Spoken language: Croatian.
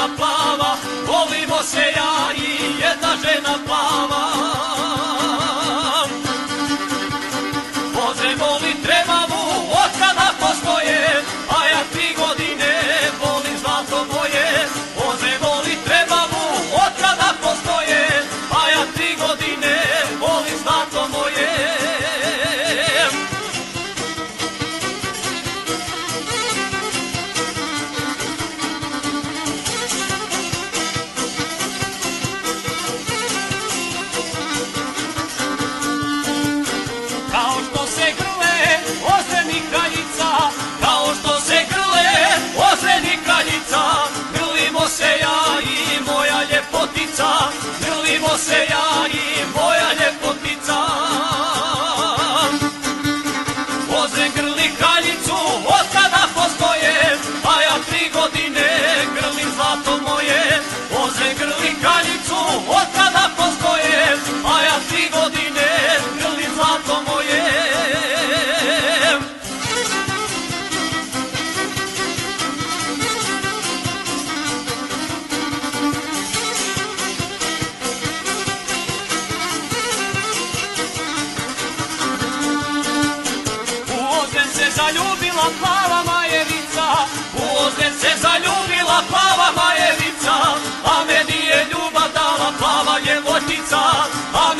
žena plava, volimo se ja i jedna žena plava. Voze voli trebavu, od kada postoje, a ja 3 godine volim zlato moje. Voze voli trebavu, od kada postoje, a ja 3 godine volim zlato moje. Kao što se grle ozreni kraljica, kao što se grle ozreni kraljica, grlimo se ja i moja ljepotica, grlimo se ja i moja ljepotica. Ozren grli kraljicu, od kada postoje, a ja 3 godine grlim zlato moje. Ozren grli kraljicu, od kada postoje, a ja 3 godine grlim zlato moje. U Ozren se zaljubila plava majevica, u Ozren se zaljubila plava majevica, a meni je ljubav dala plava ljepotica, a